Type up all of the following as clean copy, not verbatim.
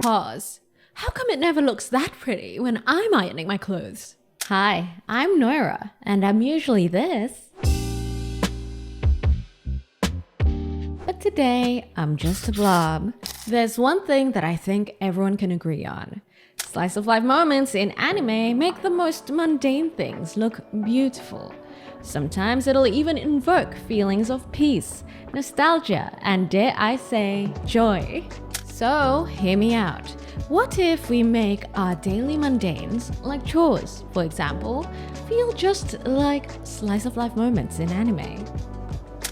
Pause. How come it never looks that pretty when I'm ironing my clothes? Hi, I'm Noira, and I'm usually this. But today, I'm just a blob. There's one thing that I think everyone can agree on. Slice of life moments in anime make the most mundane things look beautiful. Sometimes it'll even invoke feelings of peace, nostalgia, and dare I say, joy. So, hear me out. What if we make our daily mundanes, like chores, for example, feel just like slice of life moments in anime?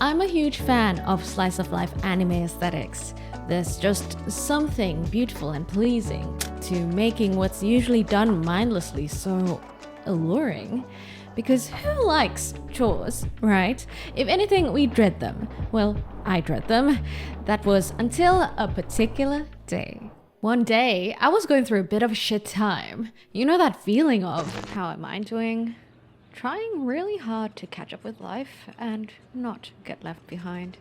I'm a huge fan of slice of life anime aesthetics. There's just something beautiful and pleasing to making what's usually done mindlessly so alluring. Because who likes chores, right? If anything, we dread them. Well, I dread them. That was until a particular day. One day, I was going through a bit of a shit time. You know that feeling of, how am I doing? Trying really hard to catch up with life and not get left behind.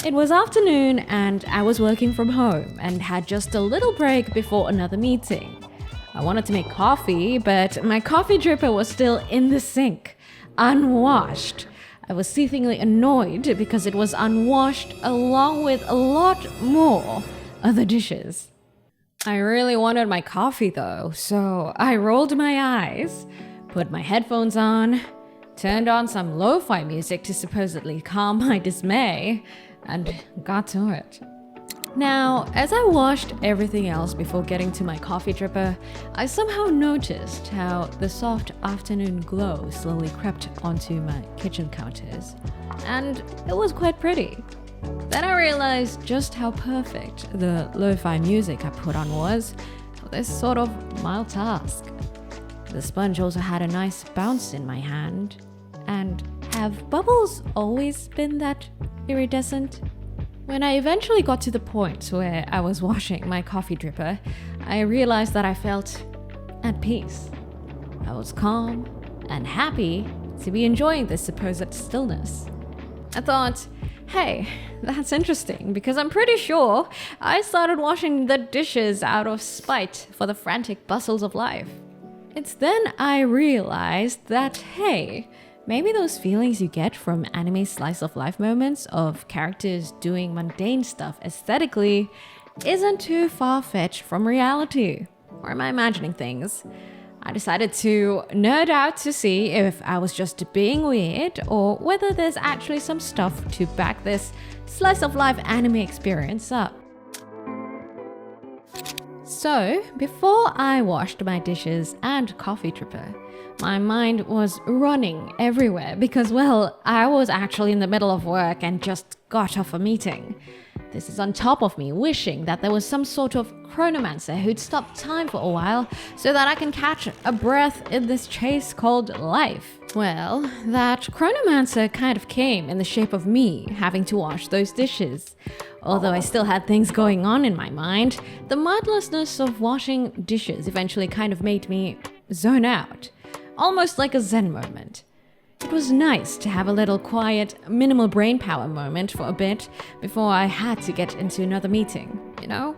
It was afternoon and I was working from home and had just a little break before another meeting. I wanted to make coffee, but my coffee dripper was still in the sink, unwashed. I was seethingly annoyed because it was unwashed along with a lot more other dishes. I really wanted my coffee though, so I rolled my eyes, put my headphones on, turned on some lo-fi music to supposedly calm my dismay, and got to it. Now, as I washed everything else before getting to my coffee dripper, I somehow noticed how the soft afternoon glow slowly crept onto my kitchen counters, and it was quite pretty. Then I realized just how perfect the lo-fi music I put on was for this sort of mild task. The sponge also had a nice bounce in my hand, and have bubbles always been that iridescent? When I eventually got to the point where I was washing my coffee dripper, I realized that I felt at peace. I was calm and happy to be enjoying this supposed stillness. I thought, hey, that's interesting because I'm pretty sure I started washing the dishes out of spite for the frantic bustles of life. It's then I realized that, hey, maybe those feelings you get from anime slice of life moments of characters doing mundane stuff aesthetically isn't too far-fetched from reality. Or am I imagining things? I decided to nerd out to see if I was just being weird or whether there's actually some stuff to back this slice of life anime experience up. So, before I washed my dishes and coffee dripper, my mind was running everywhere because, well, I was actually in the middle of work and just got off a meeting. This is on top of me wishing that there was some sort of chronomancer who'd stop time for a while so that I can catch a breath in this chase called life. Well, that chronomancer kind of came in the shape of me having to wash those dishes. Although I still had things going on in my mind, the mindlessness of washing dishes eventually kind of made me zone out. Almost like a zen moment. It was nice to have a little quiet, minimal brain power moment for a bit before I had to get into another meeting, you know?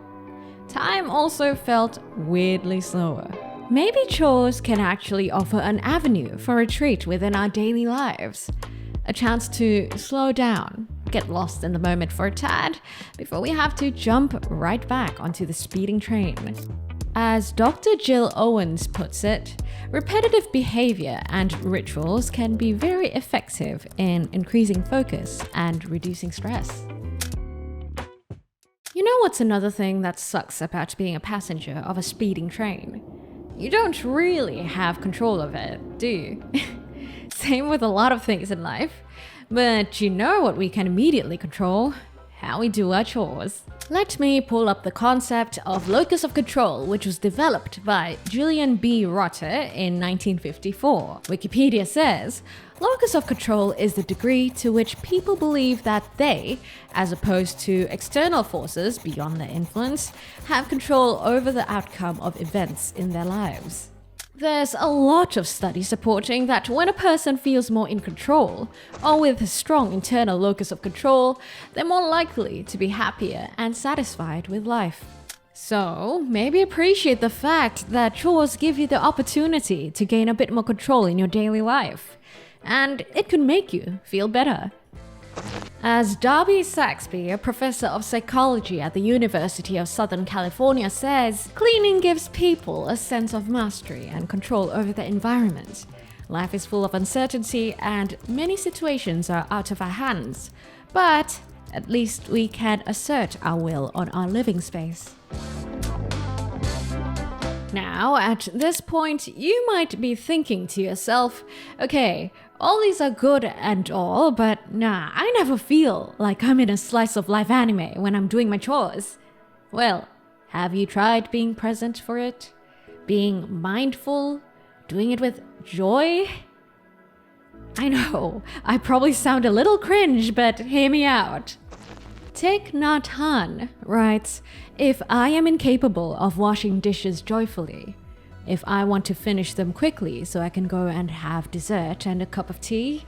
Time also felt weirdly slower. Maybe chores can actually offer an avenue for retreat within our daily lives. A chance to slow down, get lost in the moment for a tad before we have to jump right back onto the speeding train. As Dr. Jill Owens puts it, repetitive behavior and rituals can be very effective in increasing focus and reducing stress. You know what's another thing that sucks about being a passenger of a speeding train? You don't really have control of it, do you? Same with a lot of things in life. But you know what we can immediately control? How we do our chores. Let me pull up the concept of locus of control, which was developed by Julian B. Rotter in 1954. Wikipedia says, locus of control is the degree to which people believe that they, as opposed to external forces beyond their influence, have control over the outcome of events in their lives. There's a lot of studies supporting that when a person feels more in control, or with a strong internal locus of control, they're more likely to be happier and satisfied with life. So, maybe appreciate the fact that chores give you the opportunity to gain a bit more control in your daily life. And it could make you feel better. As Darby Saxby, a professor of psychology at the University of Southern California, says, cleaning gives people a sense of mastery and control over their environment. Life is full of uncertainty and many situations are out of our hands. But at least we can assert our will on our living space. Now, at this point, you might be thinking to yourself, okay, all these are good and all, but nah, I never feel like I'm in a slice of life anime when I'm doing my chores. Well, have you tried being present for it? Being mindful? Doing it with joy? I know, I probably sound a little cringe, but hear me out. Thich Nhat Hanh writes, if I am incapable of washing dishes joyfully, if I want to finish them quickly so I can go and have dessert and a cup of tea,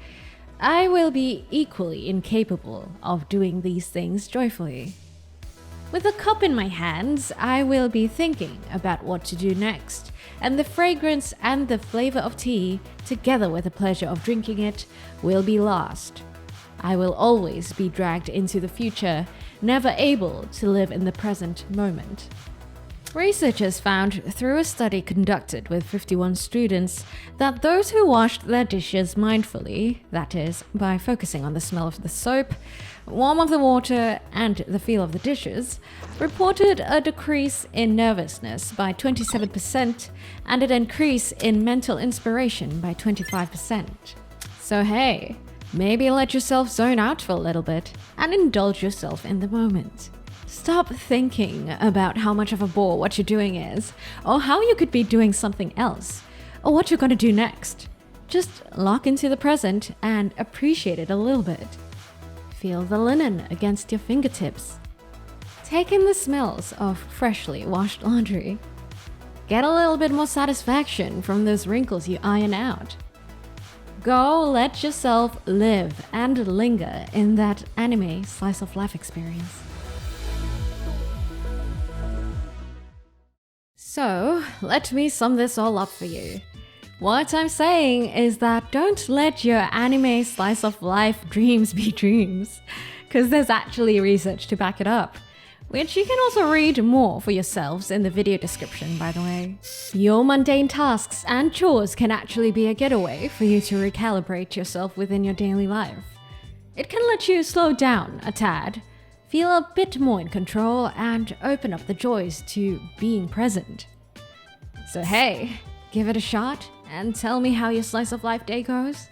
I will be equally incapable of doing these things joyfully. With a cup in my hands, I will be thinking about what to do next, and the fragrance and the flavor of tea, together with the pleasure of drinking it, will be lost. I will always be dragged into the future, never able to live in the present moment. Researchers found through a study conducted with 51 students that those who washed their dishes mindfully, that is, by focusing on the smell of the soap, warmth of the water, and the feel of the dishes, reported a decrease in nervousness by 27% and an increase in mental inspiration by 25%. So hey, maybe let yourself zone out for a little bit and indulge yourself in the moment. Stop thinking about how much of a bore what you're doing is, or how you could be doing something else, or what you're going to do next. Just lock into the present and appreciate it a little bit. Feel the linen against your fingertips. Take in the smells of freshly washed laundry. Get a little bit more satisfaction from those wrinkles you iron out. Go let yourself live and linger in that anime slice of life experience. So, let me sum this all up for you. What I'm saying is that don't let your anime slice of life dreams be dreams, because there's actually research to back it up, which you can also read more for yourselves in the video description, by the way. Your mundane tasks and chores can actually be a getaway for you to recalibrate yourself within your daily life. It can let you slow down a tad, feel a bit more in control, and open up the joys to being present. So hey, give it a shot and tell me how your slice of life day goes.